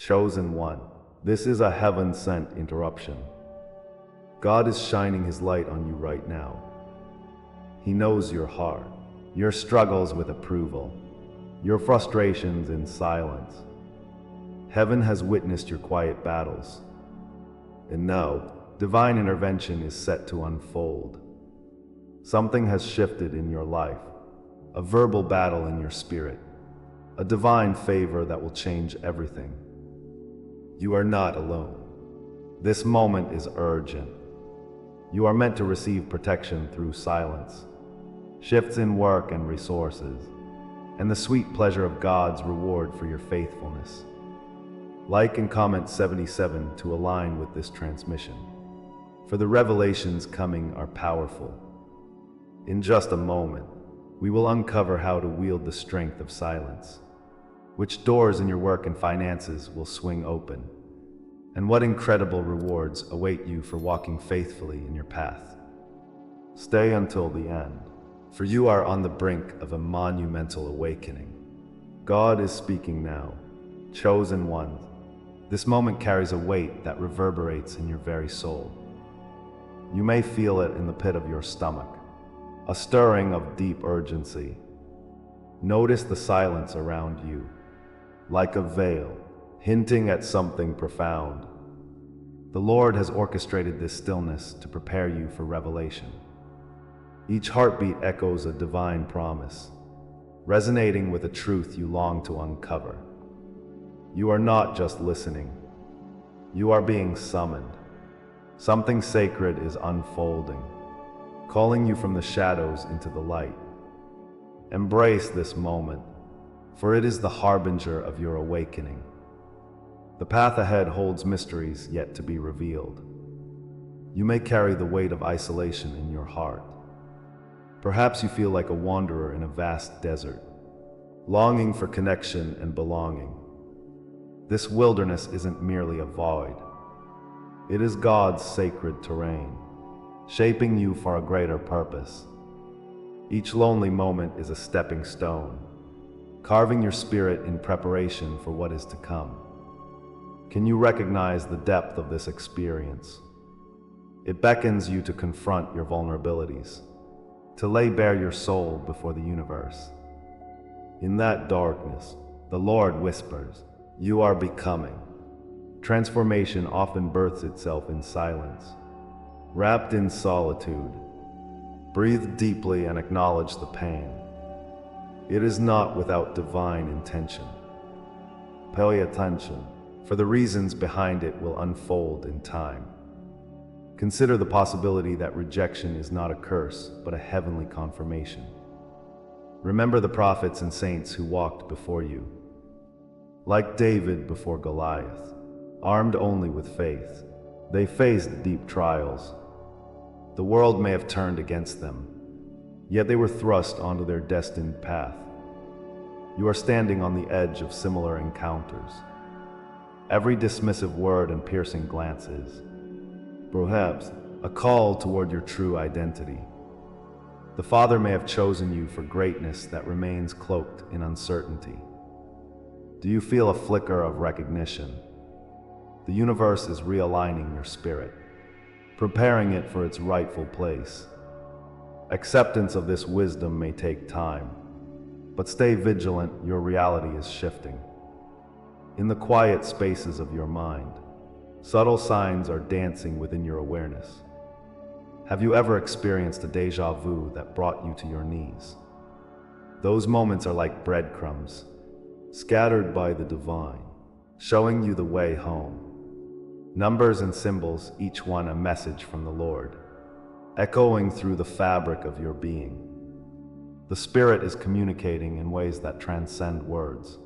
Chosen one. This is a heaven-sent interruption. God is shining his light on you right now. He knows your heart, your struggles with approval, your frustrations in silence. Heaven has witnessed your quiet battles. And now, divine intervention is set to unfold. Something has shifted in your life, a verbal battle in your spirit, a divine favor that will change everything. You are not alone. This moment is urgent. You are meant to receive protection through silence, shifts in work and resources, and the sweet pleasure of God's reward for your faithfulness. Like and comment 77 to align with this transmission, for the revelations coming are powerful. In just a moment, we will uncover how to wield the strength of silence, which doors in your work and finances will swing open, and what incredible rewards await you for walking faithfully in your path. Stay until the end, for you are on the brink of a monumental awakening. God is speaking now. Chosen ones. This moment carries a weight that reverberates in your very soul. You may feel it in the pit of your stomach, a stirring of deep urgency. Notice the silence around you, like a veil, hinting at something profound. The Lord has orchestrated this stillness to prepare you for revelation. Each heartbeat echoes a divine promise, resonating with a truth you long to uncover. You are not just listening. You are being summoned. Something sacred is unfolding, calling you from the shadows into the light. Embrace this moment, for it is the harbinger of your awakening. The path ahead holds mysteries yet to be revealed. You may carry the weight of isolation in your heart. Perhaps you feel like a wanderer in a vast desert, longing for connection and belonging. This wilderness isn't merely a void. It is God's sacred terrain, shaping you for a greater purpose. Each lonely moment is a stepping stone, carving your spirit in preparation for what is to come. Can you recognize the depth of this experience? It beckons you to confront your vulnerabilities, to lay bare your soul before the universe. In that darkness, the Lord whispers, "You are becoming." Transformation often births itself in silence. Wrapped in solitude, breathe deeply and acknowledge the pain. It is not without divine intention. Pay attention, for the reasons behind it will unfold in time. Consider the possibility that rejection is not a curse, but a heavenly confirmation. Remember the prophets and saints who walked before you. Like David before Goliath, armed only with faith, they faced deep trials. The world may have turned against them, yet they were thrust onto their destined path. You are standing on the edge of similar encounters. Every dismissive word and piercing glance is, perhaps, a call toward your true identity. The Father may have chosen you for greatness that remains cloaked in uncertainty. Do you feel a flicker of recognition? The universe is realigning your spirit, preparing it for its rightful place. Acceptance of this wisdom may take time, but stay vigilant, your reality is shifting. In the quiet spaces of your mind, subtle signs are dancing within your awareness. Have you ever experienced a déjà vu that brought you to your knees? Those moments are like breadcrumbs, scattered by the divine, showing you the way home. Numbers and symbols, each one a message from the Lord, echoing through the fabric of your being. The Spirit is communicating in ways that transcend words,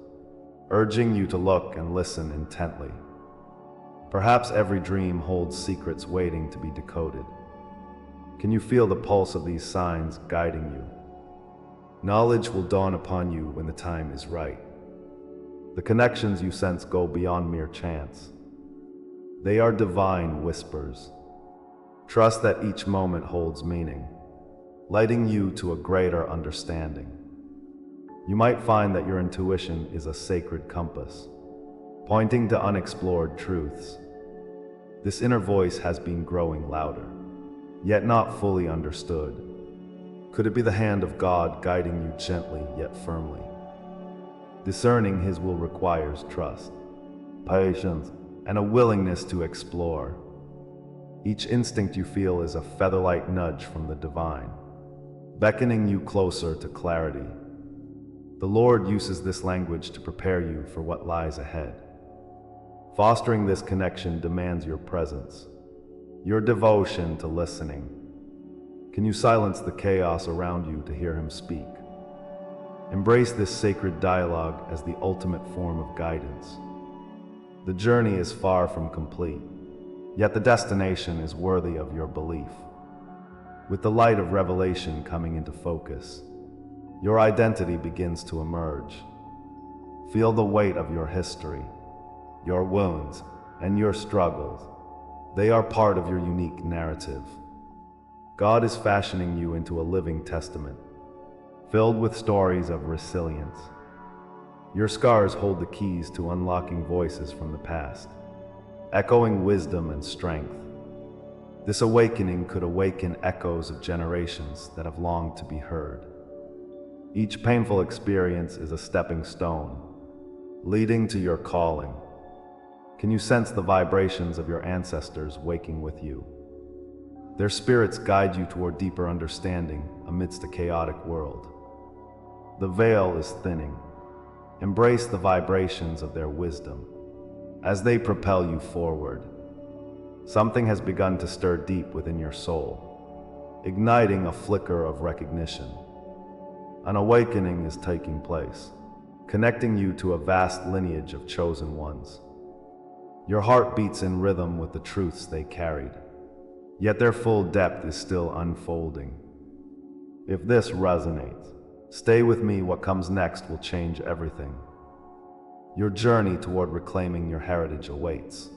urging you to look and listen intently. Perhaps every dream holds secrets waiting to be decoded. Can you feel the pulse of these signs guiding you? Knowledge will dawn upon you when the time is right. The connections you sense go beyond mere chance. They are divine whispers. Trust that each moment holds meaning, lighting you to a greater understanding. You might find that your intuition is a sacred compass, pointing to unexplored truths. This inner voice has been growing louder, yet not fully understood. Could it be the hand of God guiding you gently yet firmly? Discerning His will requires trust, patience, and a willingness to explore. Each instinct you feel is a featherlight nudge from the divine, beckoning you closer to clarity. The Lord uses this language to prepare you for what lies ahead. Fostering this connection demands your presence, your devotion to listening. Can you silence the chaos around you to hear Him speak? Embrace this sacred dialogue as the ultimate form of guidance. The journey is far from complete, yet the destination is worthy of your belief. With the light of revelation coming into focus, your identity begins to emerge. Feel the weight of your history, your wounds, and your struggles. They are part of your unique narrative. God is fashioning you into a living testament, filled with stories of resilience. Your scars hold the keys to unlocking voices from the past, echoing wisdom and strength. This awakening could awaken echoes of generations that have longed to be heard. Each painful experience is a stepping stone, leading to your calling. Can you sense the vibrations of your ancestors waking with you? Their spirits guide you toward deeper understanding amidst a chaotic world. The veil is thinning. Embrace the vibrations of their wisdom as they propel you forward. Something has begun to stir deep within your soul, igniting a flicker of recognition. An awakening is taking place, connecting you to a vast lineage of chosen ones. Your heart beats in rhythm with the truths they carried, yet their full depth is still unfolding. If this resonates, stay with me. What comes next will change everything. Your journey toward reclaiming your heritage awaits.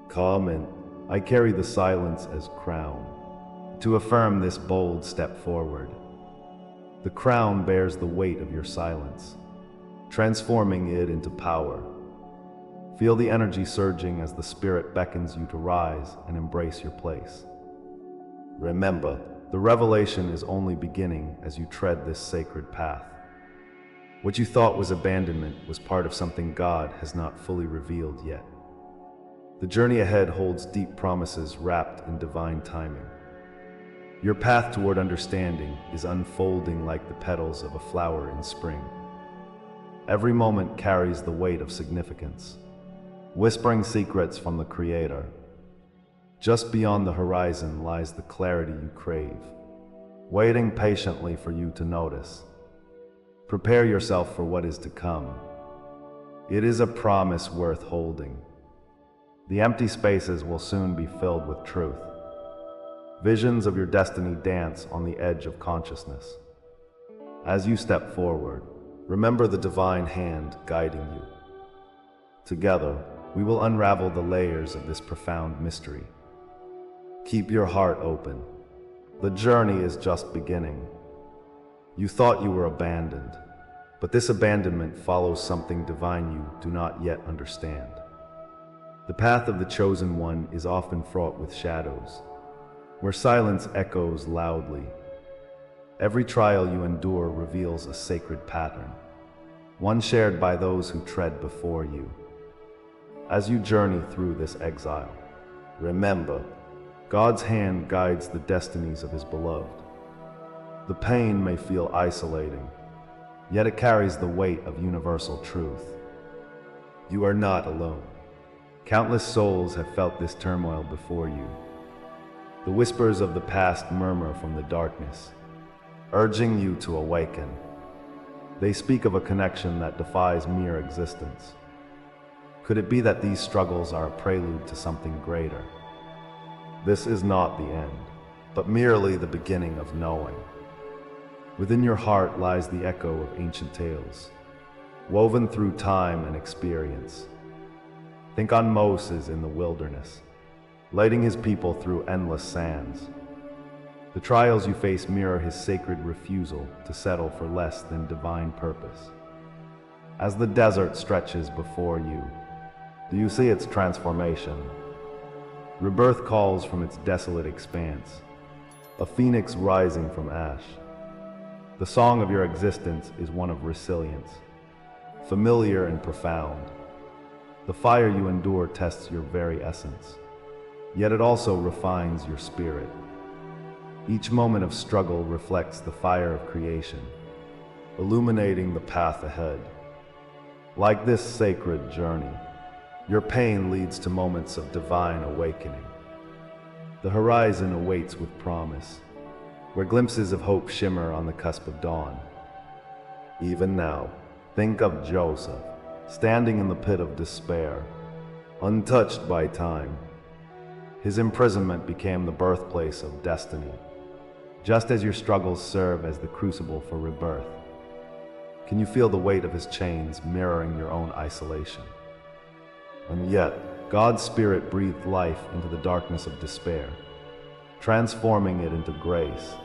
Come in. I carry the silence as crown, to affirm this bold step forward. The crown bears the weight of your silence, transforming it into power. Feel the energy surging as the Spirit beckons you to rise and embrace your place. Remember, the revelation is only beginning as you tread this sacred path. What you thought was abandonment was part of something God has not fully revealed yet. The journey ahead holds deep promises wrapped in divine timing. Your path toward understanding is unfolding like the petals of a flower in spring. Every moment carries the weight of significance, whispering secrets from the Creator. Just beyond the horizon lies the clarity you crave, waiting patiently for you to notice. Prepare yourself for what is to come. It is a promise worth holding. The empty spaces will soon be filled with truth. Visions of your destiny dance on the edge of consciousness. As you step forward, remember the divine hand guiding you. Together, we will unravel the layers of this profound mystery. Keep your heart open. The journey is just beginning. You thought you were abandoned, but this abandonment follows something divine you do not yet understand. The path of the chosen one is often fraught with shadows, where silence echoes loudly. Every trial you endure reveals a sacred pattern, one shared by those who tread before you. As you journey through this exile, remember, God's hand guides the destinies of His beloved. The pain may feel isolating, yet it carries the weight of universal truth. You are not alone. Countless souls have felt this turmoil before you. The whispers of the past murmur from the darkness, urging you to awaken. They speak of a connection that defies mere existence. Could it be that these struggles are a prelude to something greater? This is not the end, but merely the beginning of knowing. Within your heart lies the echo of ancient tales, woven through time and experience. Think on Moses in the wilderness, lighting his people through endless sands. The trials you face mirror his sacred refusal to settle for less than divine purpose. As the desert stretches before you, Do you see its transformation? Rebirth calls from its desolate expanse, a phoenix rising from ash. The song of your existence is one of resilience, familiar and profound. The fire you endure tests your very essence, yet it also refines your spirit. Each moment of struggle reflects the fire of creation, illuminating the path ahead. Like this sacred journey, your pain leads to moments of divine awakening. The horizon awaits with promise, where glimpses of hope shimmer on the cusp of dawn. Even now, think of Joseph, standing in the pit of despair, untouched by time. His imprisonment became the birthplace of destiny, just as your struggles serve as the crucible for rebirth. Can you feel the weight of his chains mirroring your own isolation? And yet, God's Spirit breathed life into the darkness of despair, transforming it into grace.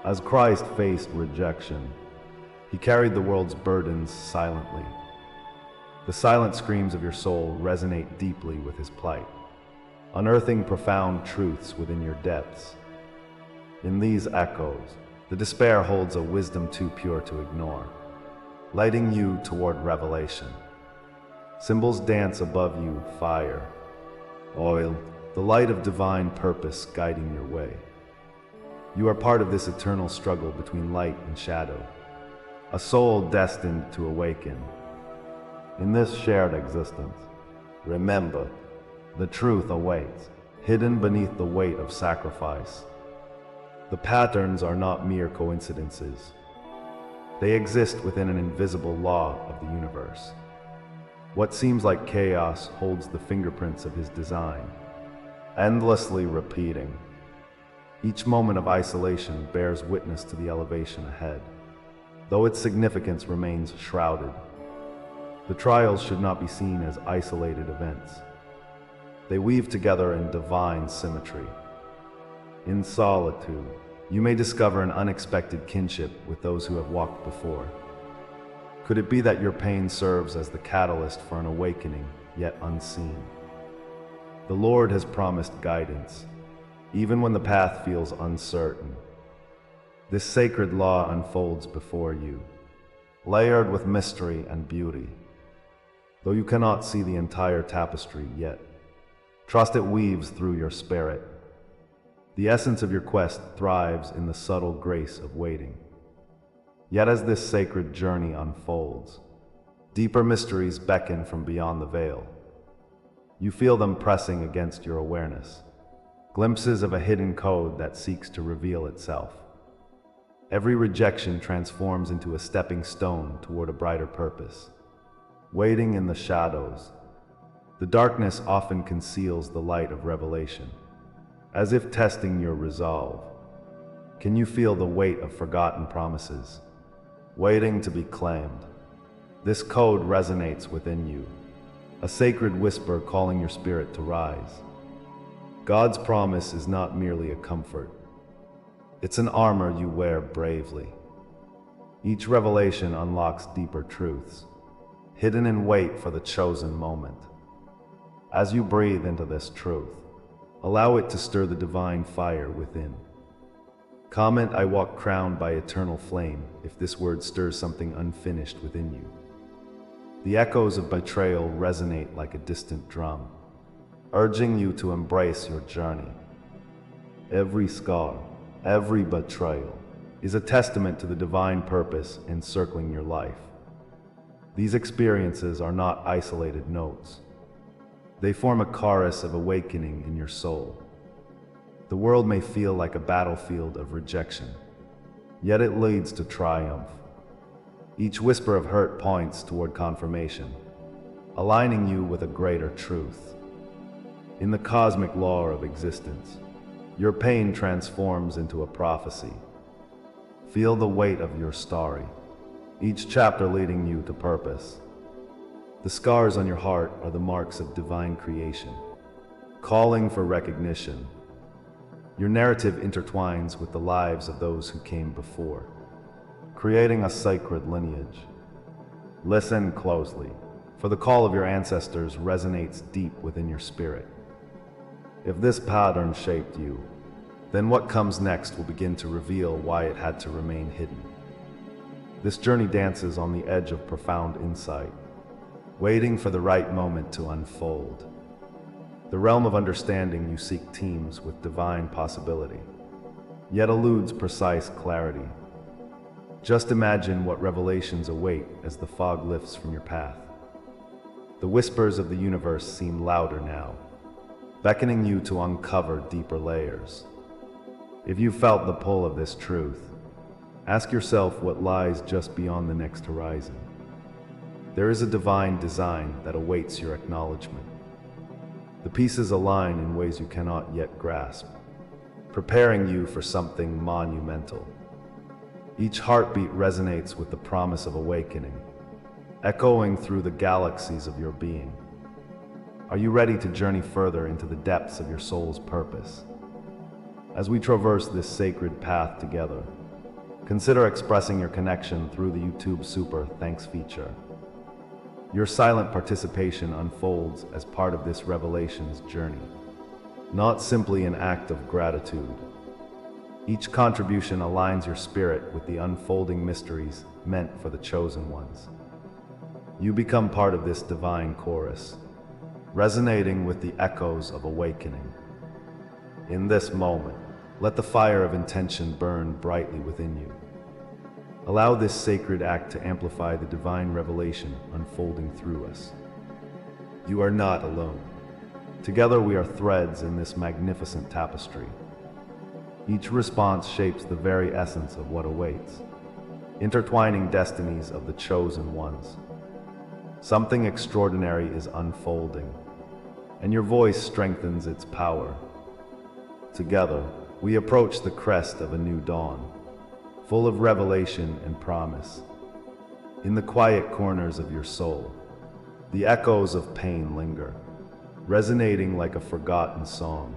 As Christ faced rejection, he carried the world's burdens silently. The silent screams of your soul resonate deeply with his plight, unearthing profound truths within your depths. In these echoes, the despair holds a wisdom too pure to ignore, lighting you toward revelation. Symbols dance above you: fire, oil, the light of divine purpose guiding your way. You are part of this eternal struggle between light and shadow, a soul destined to awaken. In this shared existence, remember, the truth awaits, hidden beneath the weight of sacrifice. The patterns are not mere coincidences. They exist within an invisible law of the universe. What seems like chaos holds the fingerprints of his design, endlessly repeating. Each moment of isolation bears witness to the elevation ahead, though its significance remains shrouded. The trials should not be seen as isolated events. They weave together in divine symmetry. In solitude, you may discover an unexpected kinship with those who have walked before. Could it be that your pain serves as the catalyst for an awakening yet unseen? The Lord has promised guidance, even when the path feels uncertain. This sacred law unfolds before you, layered with mystery and beauty. Though you cannot see the entire tapestry yet, trust it weaves through your spirit. The essence of your quest thrives in the subtle grace of waiting. Yet as this sacred journey unfolds, deeper mysteries beckon from beyond the veil. You feel them pressing against your awareness, glimpses of a hidden code that seeks to reveal itself. Every rejection transforms into a stepping stone toward a brighter purpose. Waiting in the shadows, the darkness often conceals the light of revelation, as if testing your resolve. Can you feel the weight of forgotten promises, waiting to be claimed? This code resonates within you, a sacred whisper calling your spirit to rise. God's promise is not merely a comfort. It's an armor you wear bravely. Each revelation unlocks deeper truths, hidden in wait for the chosen moment. As you breathe into this truth, allow it to stir the divine fire within. Comment, "I walk crowned by eternal flame," if this word stirs something unfinished within you. The echoes of betrayal resonate like a distant drum, urging you to embrace your journey. Every scar, every betrayal, is a testament to the divine purpose encircling your life. These experiences are not isolated notes. They form a chorus of awakening in your soul. The world may feel like a battlefield of rejection, yet it leads to triumph. Each whisper of hurt points toward confirmation, aligning you with a greater truth. In the cosmic law of existence, your pain transforms into a prophecy. Feel the weight of your story, each chapter leading you to purpose. The scars on your heart are the marks of divine creation, calling for recognition. Your narrative intertwines with the lives of those who came before, creating a sacred lineage. Listen closely, for the call of your ancestors resonates deep within your spirit. If this pattern shaped you, then what comes next will begin to reveal why it had to remain hidden. This journey dances on the edge of profound insight, waiting for the right moment to unfold. The realm of understanding you seek teems with divine possibility, yet eludes precise clarity. Just imagine what revelations await as the fog lifts from your path. The whispers of the universe seem louder now, beckoning you to uncover deeper layers. If you felt the pull of this truth, ask yourself what lies just beyond the next horizon. There is a divine design that awaits your acknowledgement. The pieces align in ways you cannot yet grasp, preparing you for something monumental. Each heartbeat resonates with the promise of awakening, echoing through the galaxies of your being. Are you ready to journey further into the depths of your soul's purpose? As we traverse this sacred path together, consider expressing your connection through the YouTube Super Thanks feature. Your silent participation unfolds as part of this revelation's journey, not simply an act of gratitude. Each contribution aligns your spirit with the unfolding mysteries meant for the chosen ones. You become part of this divine chorus, resonating with the echoes of awakening. In this moment, let the fire of intention burn brightly within you. Allow this sacred act to amplify the divine revelation unfolding through us. You are not alone. Together we are threads in this magnificent tapestry. Each response shapes the very essence of what awaits, intertwining destinies of the chosen ones. Something extraordinary is unfolding, and your voice strengthens its power. Together, we approach the crest of a new dawn, full of revelation and promise. In the quiet corners of your soul, the echoes of pain linger, resonating like a forgotten song.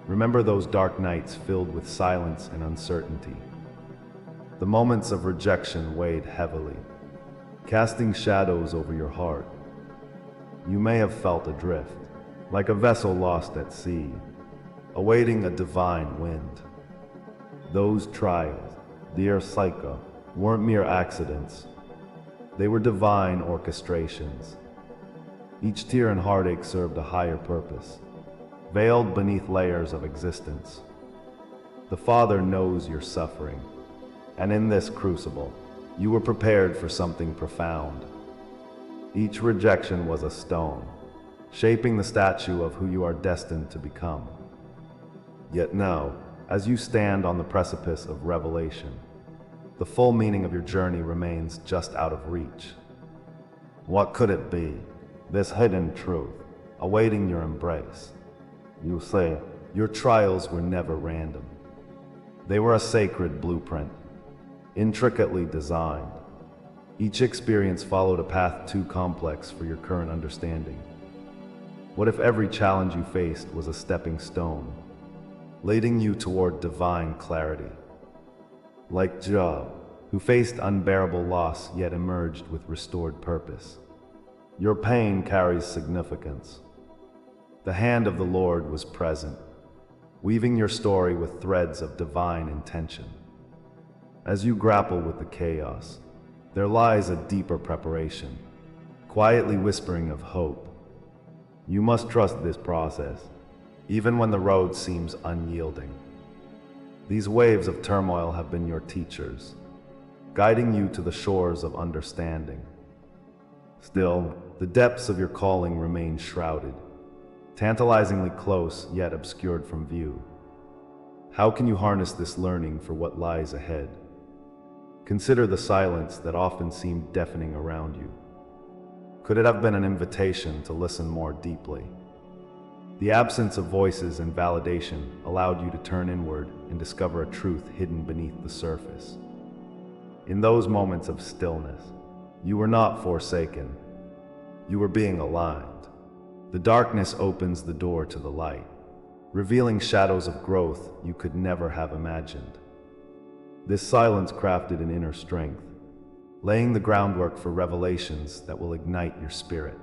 Remember those dark nights filled with silence and uncertainty. The moments of rejection weighed heavily, casting shadows over your heart. You may have felt adrift, like a vessel lost at sea, awaiting a divine wind. Those trials, dear Psyche, weren't mere accidents. They were divine orchestrations. Each tear and heartache served a higher purpose, veiled beneath layers of existence. The Father knows your suffering, and in this crucible, you were prepared for something profound. Each rejection was a stone, shaping the statue of who you are destined to become. Yet now, as you stand on the precipice of revelation, the full meaning of your journey remains just out of reach. What could it be, this hidden truth, awaiting your embrace? You say, your trials were never random. They were a sacred blueprint, intricately designed. Each experience followed a path too complex for your current understanding. What if every challenge you faced was a stepping stone, leading you toward divine clarity? Like Job, who faced unbearable loss yet emerged with restored purpose. Your pain carries significance. The hand of the Lord was present, weaving your story with threads of divine intention. As you grapple with the chaos, there lies a deeper preparation, quietly whispering of hope. You must trust this process, even when the road seems unyielding. These waves of turmoil have been your teachers, guiding you to the shores of understanding. Still, the depths of your calling remain shrouded, tantalizingly close yet obscured from view. How can you harness this learning for what lies ahead? Consider the silence that often seemed deafening around you. Could it have been an invitation to listen more deeply? The absence of voices and validation allowed you to turn inward and discover a truth hidden beneath the surface. In those moments of stillness, you were not forsaken. You were being aligned. The darkness opens the door to the light, revealing shadows of growth you could never have imagined. This silence crafted an inner strength, laying the groundwork for revelations that will ignite your spirit.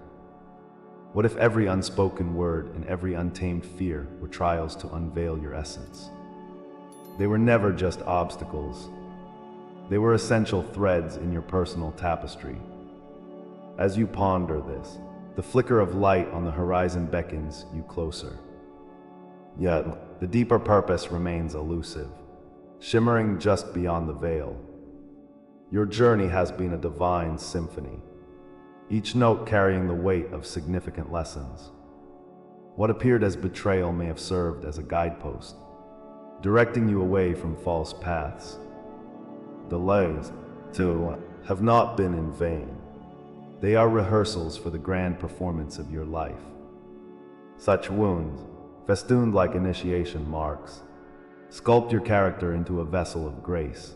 What if every unspoken word and every untamed fear were trials to unveil your essence? They were never just obstacles. They were essential threads in your personal tapestry. As you ponder this, the flicker of light on the horizon beckons you closer. Yet, the deeper purpose remains elusive, shimmering just beyond the veil. Your journey has been a divine symphony, each note carrying the weight of significant lessons. What appeared as betrayal may have served as a guidepost, directing you away from false paths. Delays, too, have not been in vain. They are rehearsals for the grand performance of your life. Such wounds, festooned like initiation marks, sculpt your character into a vessel of grace.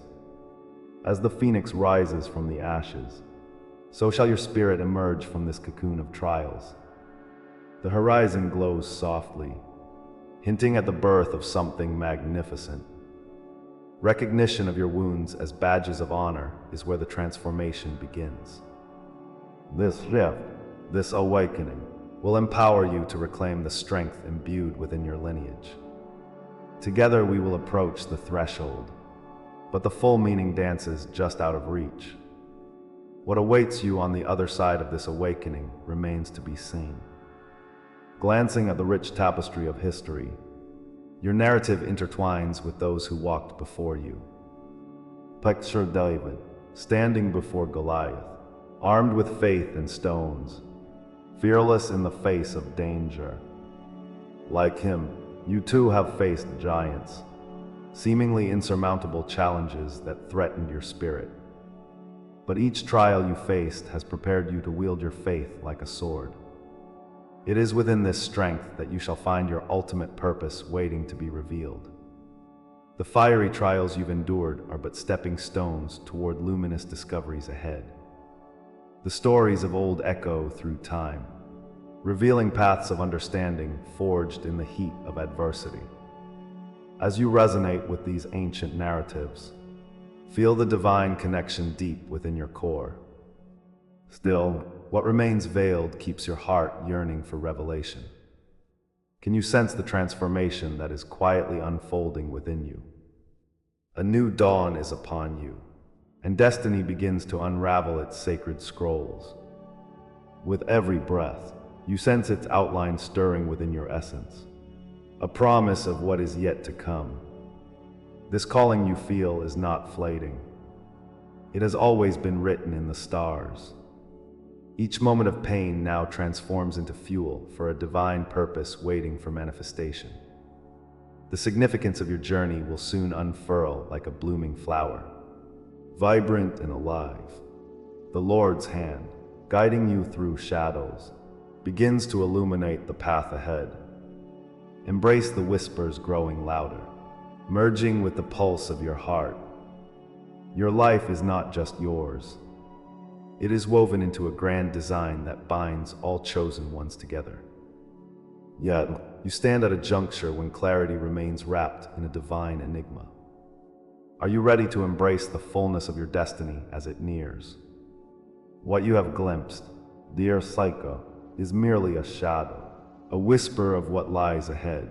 As the phoenix rises from the ashes, so shall your spirit emerge from this cocoon of trials. The horizon glows softly, hinting at the birth of something magnificent. Recognition of your wounds as badges of honor is where the transformation begins. This shift, this awakening, will empower you to reclaim the strength imbued within your lineage. Together we will approach the threshold, but the full meaning dances just out of reach. What awaits you on the other side of this awakening remains to be seen. Glancing at the rich tapestry of history, your narrative intertwines with those who walked before you. Picture David, standing before Goliath, armed with faith and stones, fearless in the face of danger. Like him, you too have faced giants, seemingly insurmountable challenges that threatened your spirit. But each trial you faced has prepared you to wield your faith like a sword. It is within this strength that you shall find your ultimate purpose waiting to be revealed. The fiery trials you've endured are but stepping stones toward luminous discoveries ahead. The stories of old echo through time, revealing paths of understanding forged in the heat of adversity. As you resonate with these ancient narratives, feel the divine connection deep within your core. Still, what remains veiled keeps your heart yearning for revelation. Can you sense the transformation that is quietly unfolding within you? A new dawn is upon you, and destiny begins to unravel its sacred scrolls. With every breath, you sense its outline stirring within your essence, a promise of what is yet to come. This calling you feel is not fleeting. It has always been written in the stars. Each moment of pain now transforms into fuel for a divine purpose waiting for manifestation. The significance of your journey will soon unfurl like a blooming flower, vibrant and alive. The Lord's hand, guiding you through shadows, begins to illuminate the path ahead. Embrace the whispers growing louder, merging with the pulse of your heart. Your life is not just yours. It is woven into a grand design that binds all chosen ones together. Yet, you stand at a juncture when clarity remains wrapped in a divine enigma. Are you ready to embrace the fullness of your destiny as it nears? What you have glimpsed, dear Psycho, is merely a shadow, a whisper of what lies ahead.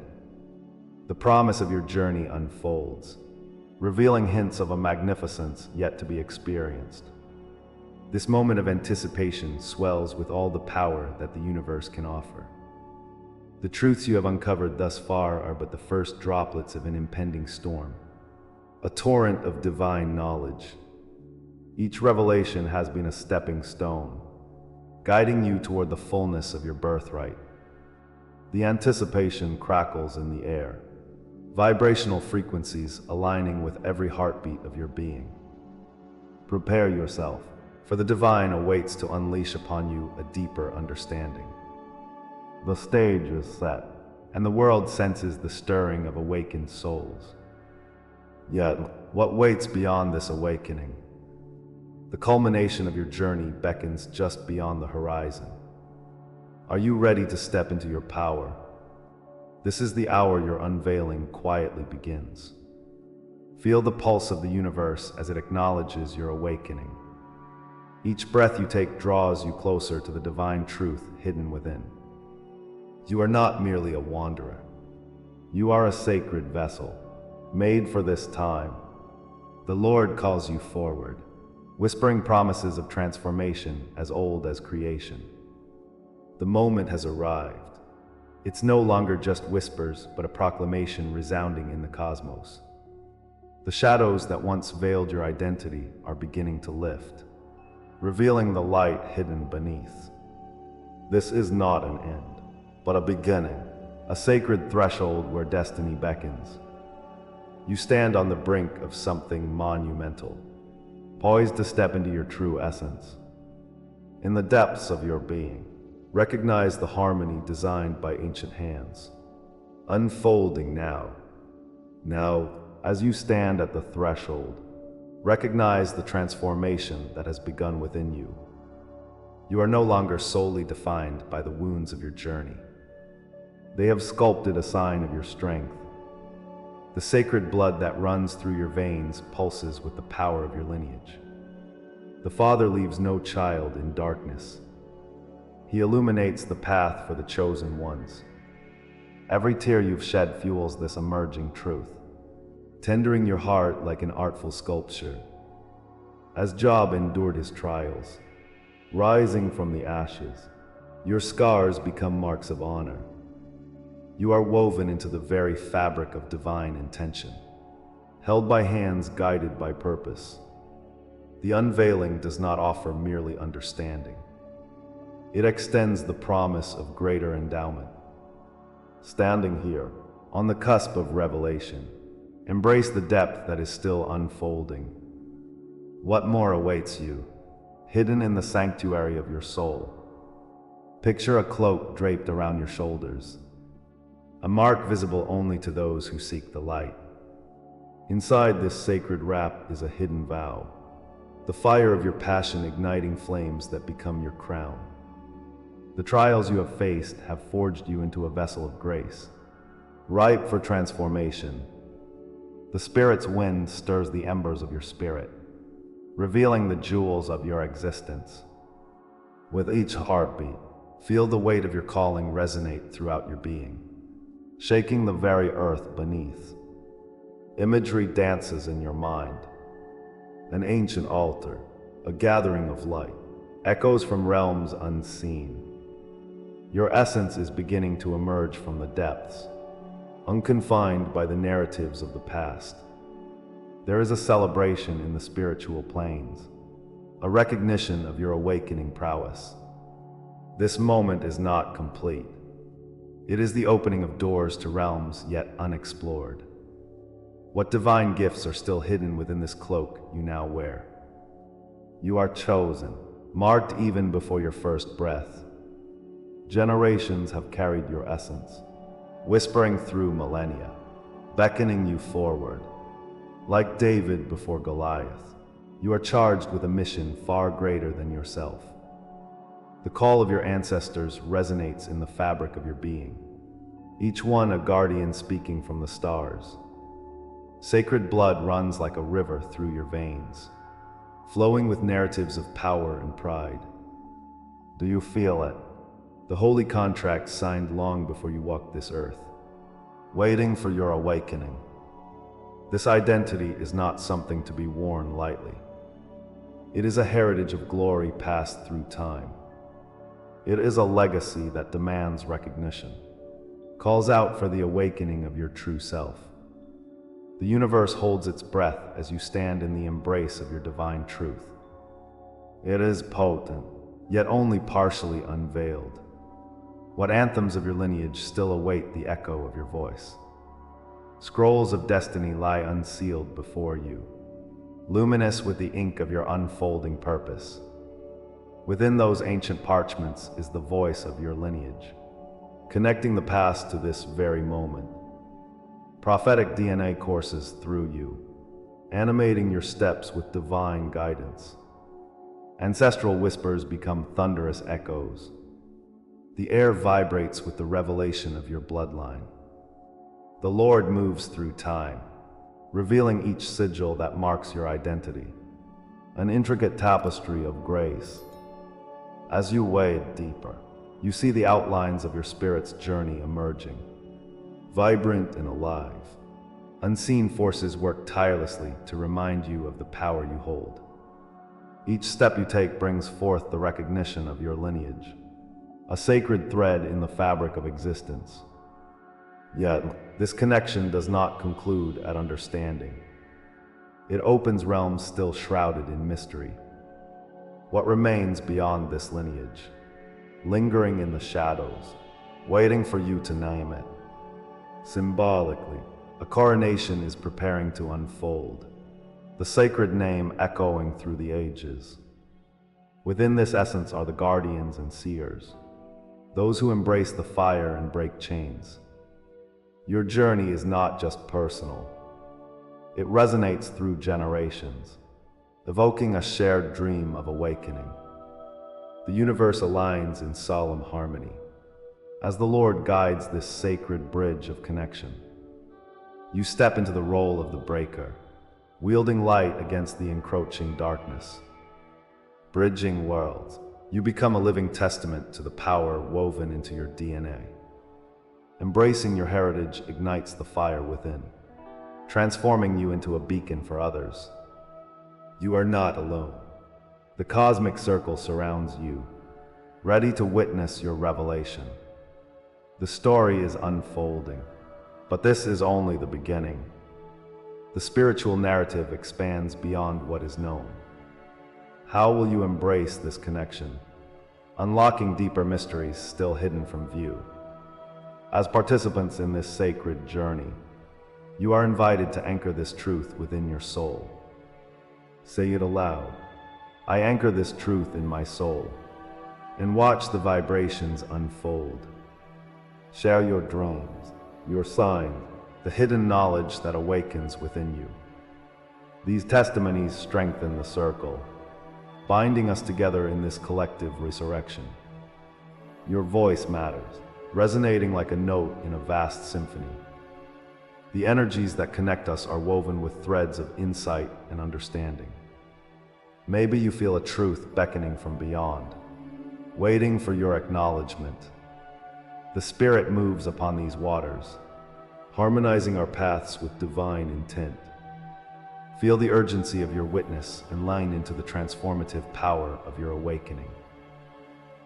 The promise of your journey unfolds, revealing hints of a magnificence yet to be experienced. This moment of anticipation swells with all the power that the universe can offer. The truths you have uncovered thus far are but the first droplets of an impending storm, a torrent of divine knowledge. Each revelation has been a stepping stone, guiding you toward the fullness of your birthright. The anticipation crackles in the air, vibrational frequencies aligning with every heartbeat of your being. Prepare yourself, for the divine awaits to unleash upon you a deeper understanding. The stage is set, and the world senses the stirring of awakened souls. Yet, what waits beyond this awakening? The culmination of your journey beckons just beyond the horizon. Are you ready to step into your power? This is the hour your unveiling quietly begins. Feel the pulse of the universe as it acknowledges your awakening. Each breath you take draws you closer to the divine truth hidden within. You are not merely a wanderer. You are a sacred vessel, made for this time. The Lord calls you forward, whispering promises of transformation as old as creation. The moment has arrived. It's no longer just whispers, but a proclamation resounding in the cosmos. The shadows that once veiled your identity are beginning to lift, revealing the light hidden beneath. This is not an end, but a beginning, a sacred threshold where destiny beckons. You stand on the brink of something monumental, poised to step into your true essence. In the depths of your being, recognize the harmony designed by ancient hands, unfolding now. Now, as you stand at the threshold, recognize the transformation that has begun within you. You are no longer solely defined by the wounds of your journey. They have sculpted a sign of your strength. The sacred blood that runs through your veins pulses with the power of your lineage. The Father leaves no child in darkness. He illuminates the path for the chosen ones. Every tear you've shed fuels this emerging truth, tendering your heart like an artful sculpture. As Job endured his trials, rising from the ashes, your scars become marks of honor. You are woven into the very fabric of divine intention, held by hands guided by purpose. The unveiling does not offer merely understanding. It extends the promise of greater endowment. Standing here, on the cusp of revelation, embrace the depth that is still unfolding. What more awaits you, hidden in the sanctuary of your soul? Picture a cloak draped around your shoulders, a mark visible only to those who seek the light. Inside this sacred wrap is a hidden vow, the fire of your passion igniting flames that become your crown. The trials you have faced have forged you into a vessel of grace, ripe for transformation. The Spirit's wind stirs the embers of your spirit, revealing the jewels of your existence. With each heartbeat, feel the weight of your calling resonate throughout your being, shaking the very earth beneath. Imagery dances in your mind. An ancient altar, a gathering of light, echoes from realms unseen. Your essence is beginning to emerge from the depths, unconfined by the narratives of the past. There is a celebration in the spiritual planes, a recognition of your awakening prowess. This moment is not complete. It is the opening of doors to realms yet unexplored. What divine gifts are still hidden within this cloak you now wear? You are chosen, marked even before your first breath. Generations have carried your essence, whispering through millennia, beckoning you forward. Like David before Goliath, you are charged with a mission far greater than yourself. The call of your ancestors resonates in the fabric of your being, each one a guardian speaking from the stars. Sacred blood runs like a river through your veins, flowing with narratives of power and pride. Do you feel it? The holy contract signed long before you walked this earth, waiting for your awakening. This identity is not something to be worn lightly. It is a heritage of glory passed through time. It is a legacy that demands recognition, calls out for the awakening of your true self. The universe holds its breath as you stand in the embrace of your divine truth. It is potent, yet only partially unveiled. What anthems of your lineage still await the echo of your voice? Scrolls of destiny lie unsealed before you, luminous with the ink of your unfolding purpose. Within those ancient parchments is the voice of your lineage, connecting the past to this very moment. Prophetic DNA courses through you, animating your steps with divine guidance. Ancestral whispers become thunderous echoes. The air vibrates with the revelation of your bloodline. The Lord moves through time, revealing each sigil that marks your identity. an intricate tapestry of grace. As you wade deeper, you see the outlines of your spirit's journey emerging, vibrant and alive. Unseen forces work tirelessly to remind you of the power you hold. Each step you take brings forth the recognition of your lineage, a sacred thread in the fabric of existence. Yet, this connection does not conclude at understanding. It opens realms still shrouded in mystery. What remains beyond this lineage, lingering in the shadows, waiting for you to name it? Symbolically, a coronation is preparing to unfold, the sacred name echoing through the ages. Within this essence are the guardians and seers, those who embrace the fire and break chains. Your journey is not just personal. It resonates through generations, evoking a shared dream of awakening. The universe aligns in solemn harmony, as the Lord guides this sacred bridge of connection. You step into the role of the breaker, wielding light against the encroaching darkness. Bridging worlds, you become a living testament to the power woven into your DNA. Embracing your heritage ignites the fire within, transforming you into a beacon for others. You are not alone. The cosmic circle surrounds you, ready to witness your revelation. The story is unfolding, but this is only the beginning. The spiritual narrative expands beyond what is known. How will you embrace this connection, unlocking deeper mysteries still hidden from view? As participants in this sacred journey, you are invited to anchor this truth within your soul. Say it aloud. I anchor this truth in my soul, and watch the vibrations unfold. Share your dreams, your signs, the hidden knowledge that awakens within you. These testimonies strengthen the circle, binding us together in this collective resurrection. Your voice matters, resonating like a note in a vast symphony. The energies that connect us are woven with threads of insight and understanding. Maybe you feel a truth beckoning from beyond, waiting for your acknowledgement. The Spirit moves upon these waters, harmonizing our paths with divine intent. Feel the urgency of your witness and line into the transformative power of your awakening.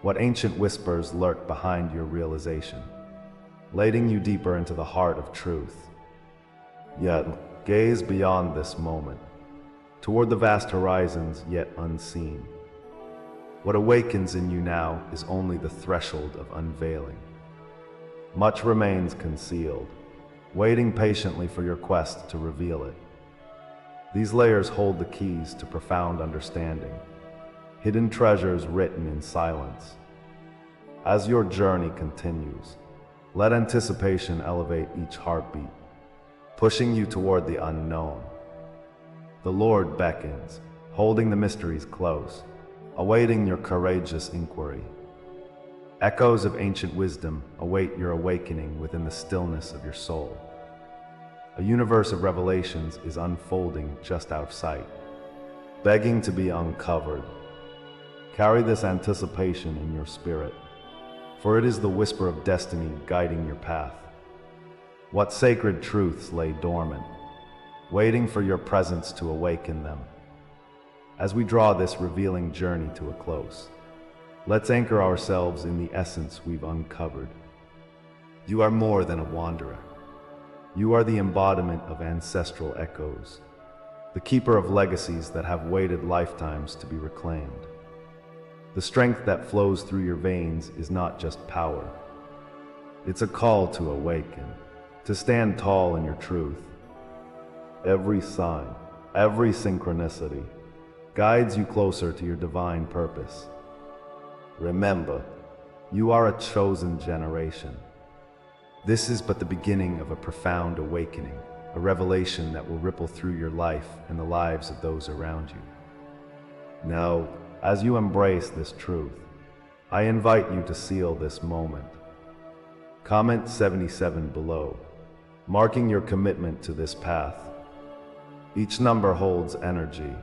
What ancient whispers lurk behind your realization, leading you deeper into the heart of truth. Yet, gaze beyond this moment, toward the vast horizons yet unseen. What awakens in you now is only the threshold of unveiling. Much remains concealed, waiting patiently for your quest to reveal it. These layers hold the keys to profound understanding, hidden treasures written in silence. As your journey continues, let anticipation elevate each heartbeat, pushing you toward the unknown. The Lord beckons, holding the mysteries close, awaiting your courageous inquiry. Echoes of ancient wisdom await your awakening within the stillness of your soul. A universe of revelations is unfolding just out of sight, begging to be uncovered. Carry this anticipation in your spirit, for it is the whisper of destiny guiding your path. What sacred truths lay dormant, waiting for your presence to awaken them? As we draw this revealing journey to a close, let's anchor ourselves in the essence we've uncovered. You are more than a wanderer. You are the embodiment of ancestral echoes, the keeper of legacies that have waited lifetimes to be reclaimed. The strength that flows through your veins is not just power. It's a call to awaken, to stand tall in your truth. Every sign, every synchronicity, guides you closer to your divine purpose. Remember, you are a chosen generation. This is but the beginning of a profound awakening, a revelation that will ripple through your life and the lives of those around you. Now, as you embrace this truth, I invite you to seal this moment. Comment 77 below, marking your commitment to this path. Each number holds energy,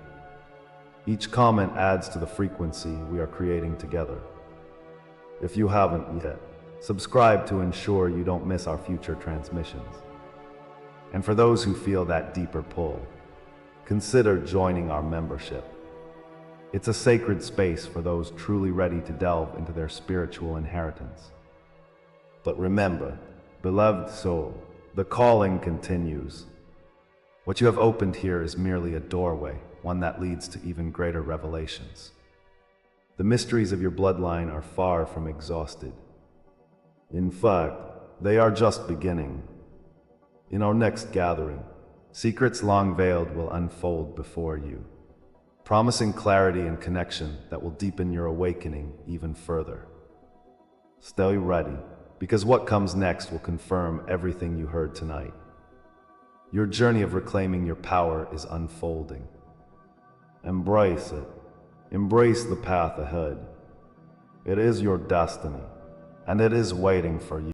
Each comment adds to the frequency we are creating together. If you haven't yet, subscribe to ensure you don't miss our future transmissions. And for those who feel that deeper pull, consider joining our membership. It's a sacred space for those truly ready to delve into their spiritual inheritance. But remember, beloved soul, the calling continues. What you have opened here is merely a doorway, one that leads to even greater revelations. The mysteries of your bloodline are far from exhausted. In fact, they are just beginning. In our next gathering, secrets long veiled will unfold before you, promising clarity and connection that will deepen your awakening even further. Stay ready, because what comes next will confirm everything you heard tonight. Your journey of reclaiming your power is unfolding. Embrace it. Embrace the path ahead. It is your destiny, and it is waiting for you.